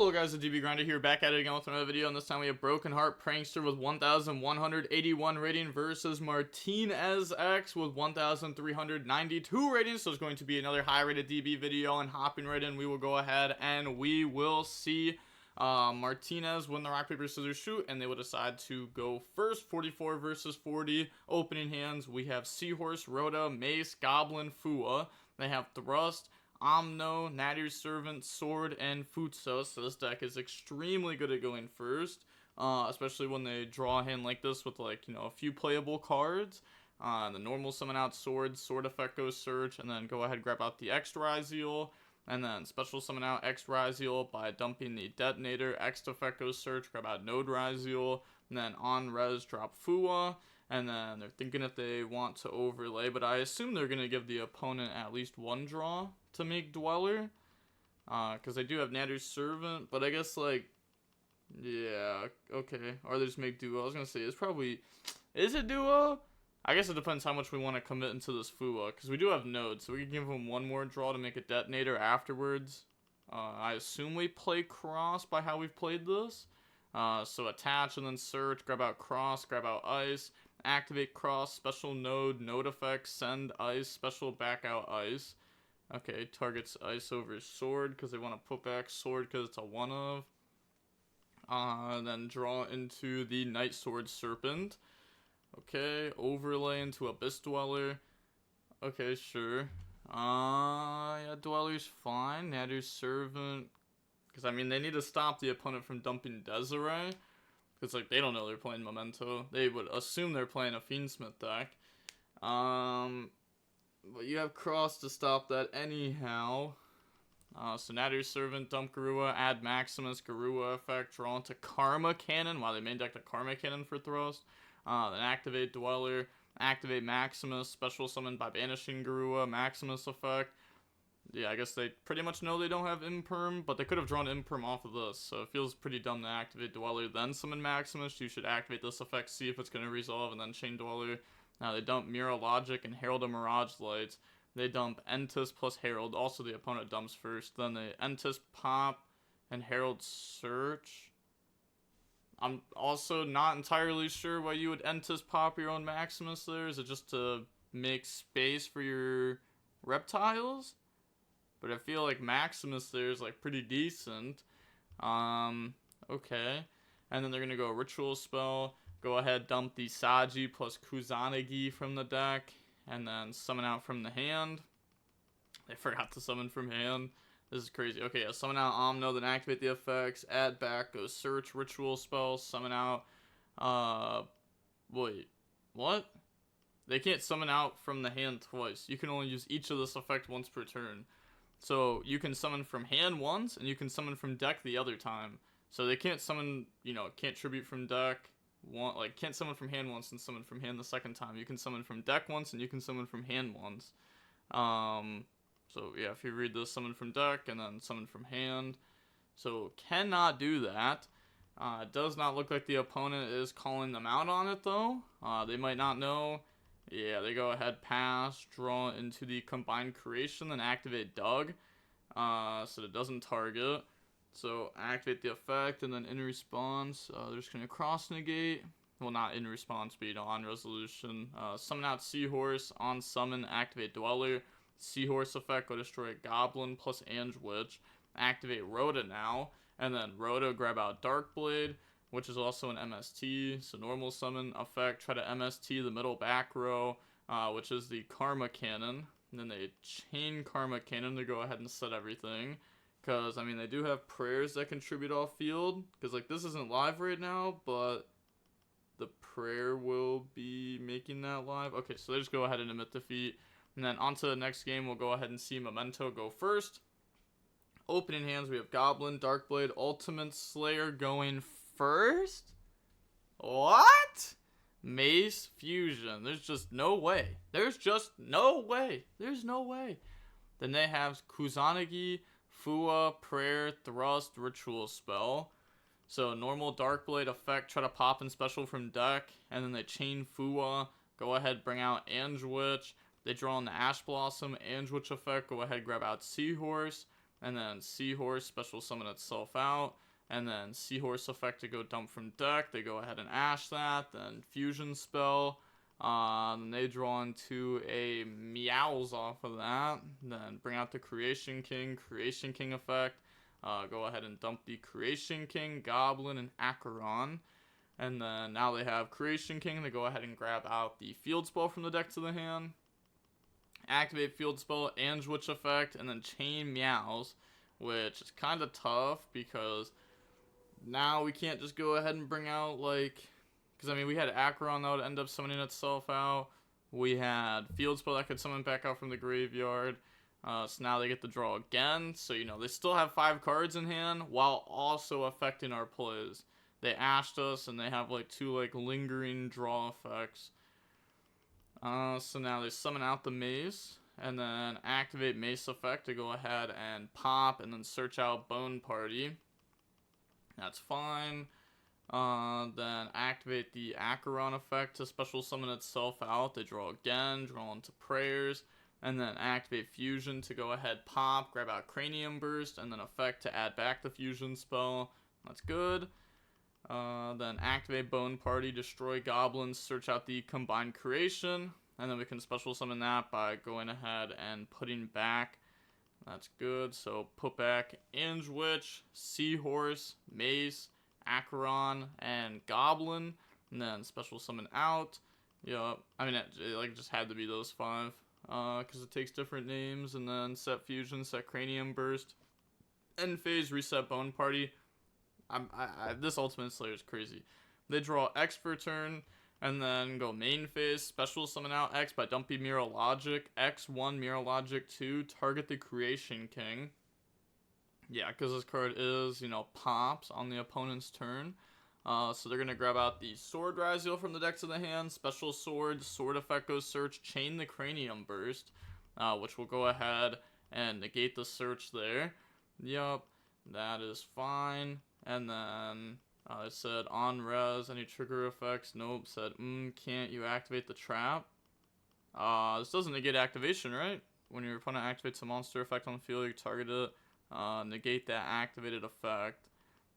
Hello guys, the DB Grinder here, back at it again with another video, and this time we have Broken Heart Prankster with 1,181 rating versus Martinez X with 1,392 ratings. So it's going to be another high rated DB video, and hopping right in, we will go ahead and we will see Martinez win the rock, paper, scissors, shoot, and they will decide to go first. 44 versus 40. Opening hands, we have Seahorse, Rhoda, Mace, Goblin, Fua. They have Thrust, Omno, Natty's Servant, Sword, and Futso. So this deck is extremely good at going first, especially when they draw a hand like this with, like, you know, a few playable cards. The normal summon out Sword, Sword effect goes search, and then go ahead grab out the X Ryzeal, and then special summon out X Ryzeal by dumping the Detonator, X effect goes search, grab out Node Ryzeal, and then on res drop Fua. And then they're thinking if they want to overlay, but I assume they're going to give the opponent at least one draw to make Dweller. Because they do have Natty's Servant, but I guess, like, yeah, okay. Or they just make Duo. I was going to say, it's probably, is it Duo? I guess it depends how much we want to commit into this Fua, because we do have nodes, so we can give them one more draw to make a Detonator afterwards. I assume we play Cross by how we've played this. So attach and then search, grab out Cross, grab out Ice, activate Cross, special node, node effect, send Ice, special back out Ice. Okay, targets Ice over Sword because they want to put back Sword because it's a one of. And then draw into the Night Sword Serpent. Okay, overlay into Abyss Dweller. Okay, sure. Yeah, Dweller's fine. Natty's Servant. Because, I mean, they need to stop the opponent from dumping Desiree. Because, like, they don't know they're playing Memento. They would assume they're playing a Fiendsmith deck. But you have Cross to stop that anyhow. So Natty's Servant, dump Garua, add Maximus, Garua effect, draw into Karma Cannon. Wow, they main decked a Karma Cannon for Thrust. Then activate Dweller, activate Maximus, special summon by banishing Garua, Maximus effect. Yeah, I guess they pretty much know they don't have Imperm, but they could have drawn Imperm off of this, so it feels pretty dumb to activate Dweller, then summon Maximus. You should activate this effect, see if it's going to resolve, and then chain Dweller. Now they dump Mirror Logic and Herald of Mirage Lights. They dump Entis plus Herald, also the opponent dumps first. Then they Entis pop and Herald search. I'm also not entirely sure why you would Entis pop your own Maximus there. Is it just to make space for your reptiles? But I feel like Maximus there is, like, pretty decent. Okay. And then they're going to go Ritual Spell. Go ahead, dump the Saji plus Kusanagi from the deck. And then summon out from the hand. They forgot to summon from hand. This is crazy. Okay, yeah, summon out Omno, then activate the effects. Add back, go search, Ritual Spell, summon out. Wait. What? They can't summon out from the hand twice. You can only use each of this effect once per turn. So you can summon from hand once, and you can summon from deck the other time. So they can't summon, you know, can't tribute from deck. Like, can't summon from hand once and summon from hand the second time. You can summon from deck once, and you can summon from hand once. So yeah, if you read this, summon from deck, and then summon from hand. So cannot do that. It does not look like the opponent is calling them out on it, though. They might not know. Yeah, they go ahead, pass, draw into the combined creation, then activate Doug, so it doesn't target. So activate the effect, and then in response, they're just going to cross negate. Well, not in response, but, you know, on resolution. Summon out Seahorse, on summon, activate Dweller. Seahorse effect, go destroy Goblin plus Ange Witch. Activate Rhoda now, and then Rhoda grab out Darkblade, which is also an MST, so normal summon effect, try to MST the middle back row, which is the Karma Cannon. And then they chain Karma Cannon to go ahead and set everything. Because, I mean, they do have prayers that contribute off field. Because, like, this isn't live right now, but the prayer will be making that live. Okay, so they just go ahead and emit defeat. And then on to the next game, we'll go ahead and see Memento go first. Opening hands, we have Goblin, Darkblade, Ultimate Slayer going first? What? Mace Fusion. There's just no way. There's just no way. There's no way. Then they have Kusanagi, Fua, Prayer, Thrust, Ritual Spell. So normal Darkblade effect, try to pop in special from deck. And then they chain Fua. Go ahead, bring out Ange Witch. They draw on the Ash Blossom, Ange Witch effect. Go ahead, grab out Seahorse. and then Seahorse, special summon itself out, and then Seahorse effect to go dump from deck. They go ahead and ash that, then Fusion spell. Then they draw into a Meows off of that. Then bring out the Creation King effect. Go ahead and dump the Creation King, Goblin, and Acheron. And then now they have Creation King. They go ahead and grab out the Field Spell from the deck to the hand. Activate Field Spell and Witch effect, and then Chain Meows, which is kind of tough because now we can't just go ahead and bring out, like, because I mean we had Acheron that would end up summoning itself out. We had Field Spell that could summon back out from the graveyard. So now they get to draw again. So, you know, they still have 5 cards in hand while also affecting our plays. They ashed us and they have like 2 like lingering draw effects. So now they summon out the Mace and then activate Mace effect to go ahead and pop and then search out Bone Party. That's fine. Then activate the Acheron effect to special summon itself out. They draw again, draw into Prayers, and then activate Fusion to go ahead, pop, grab out Cranium Burst, and then effect to add back the Fusion spell. That's good. Then activate Bone Party, destroy Goblins, search out the Combined Creation, and then we can special summon that by going ahead and putting back. That's good. So put back Inge Witch, Seahorse, Mace, Acheron, and Goblin, and then special summon out. Yeah, I mean, it like just had to be those 5, because it takes different names, and then set Fusion, set Cranium Burst, end phase, reset Bone Party. This Ultimate Slayer is crazy. They draw X for turn, and then go main phase, special summon out X by dumping Mirror Logic, X1 Mirror Logic 2, target the Creation King. Yeah, because this card is, you know, pops on the opponent's turn. So they're going to grab out the Sword Ryzeal from the deck to the hand, special sword, sword effect goes search, chain the Cranium Burst, which will go ahead and negate the search there. Yup, that is fine. And then it said on res, any trigger effects? Nope. Said, can't you activate the trap? This doesn't negate activation, right? When your opponent activates a monster effect on the field, you target it, negate that activated effect.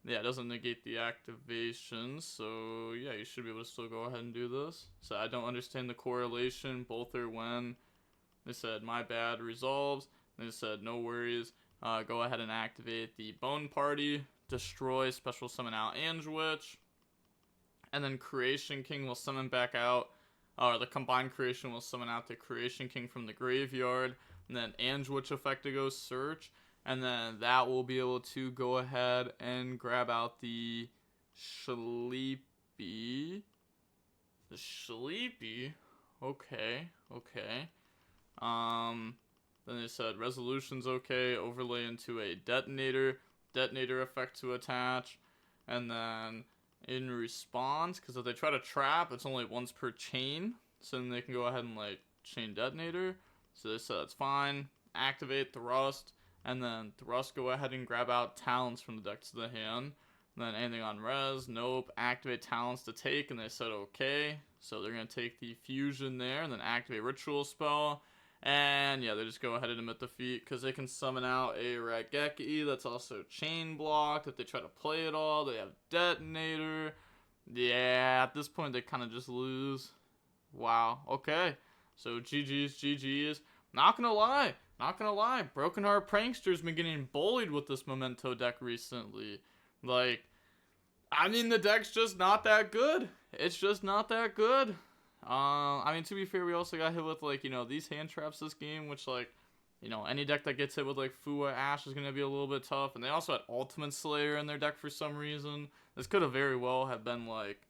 Yeah, it doesn't negate the activation, so yeah, you should be able to still go ahead and do this. So I don't understand the correlation. Both are when. They said, my bad, resolves. They said, no worries. Go ahead and activate the Bone Party, destroy, special summon out Ange Witch, and then Creation King will summon back out, or the combined creation will summon out the Creation King from the graveyard, and then Ange Witch effect to go search, and then that will be able to go ahead and grab out the Sleepy. The Sleepy? Okay. Then they said resolution's okay, overlay into a detonator effect to attach, and then in response, because if they try to trap, it's only once per chain, so then they can go ahead and like chain detonator. So they said that's fine. Activate Thrust, and then Thrust go ahead and grab out Talents from the deck to the hand. And then anything on res, nope. Activate Talents to take, and they said okay. So they're gonna take the Fusion there, and then activate Ritual Spell. And yeah, they just go ahead and emit defeat because they can summon out a Raigeki that's also chain blocked. If they try to play it all, they have Detonator. Yeah, at this point they kind of just lose. Wow. Okay. So GG's. Not gonna lie. Broken Heart Prankster's been getting bullied with this Memento deck recently. Like, I mean, the deck's just not that good. It's just not that good. I mean, to be fair, we also got hit with, like, you know, these hand traps this game, which, like, you know, any deck that gets hit with, like, Fua Ash is going to be a little bit tough. And they also had Ultimate Slayer in their deck for some reason. This could have very well have been, like,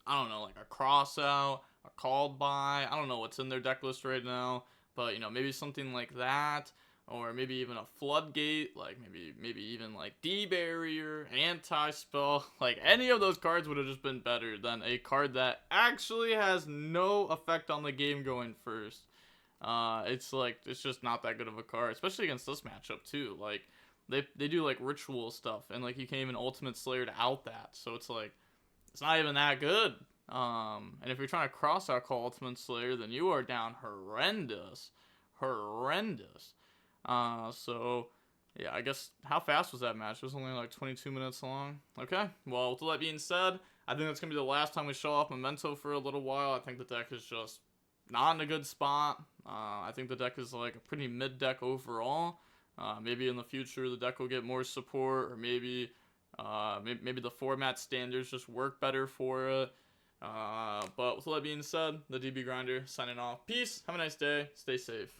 I don't know, like a Cross Out, a Called By. I don't know what's in their deck list right now. But, you know, maybe something like that. Or maybe even a Floodgate, like maybe even like D-Barrier, Anti-Spell. Like any of those cards would have just been better than a card that actually has no effect on the game going first. It's just not that good of a card, especially against this matchup too. Like they do like ritual stuff, and like you can't even Ultimate Slayer to out that, so it's like it's not even that good. And if you're trying to cross out call Ultimate Slayer, then you are down horrendous. So Yeah, I guess, how fast was that match? It was only like 22 minutes long. Okay, well, with all that being said, I think that's going to be the last time we show off Memento for a little while. I think the deck is just not in a good spot. I think the deck is like a pretty mid deck overall. Maybe in the future the deck will get more support, or maybe the format standards just work better for it. But with all that being said, the DB Grinder signing off. Peace, have a nice day, stay safe.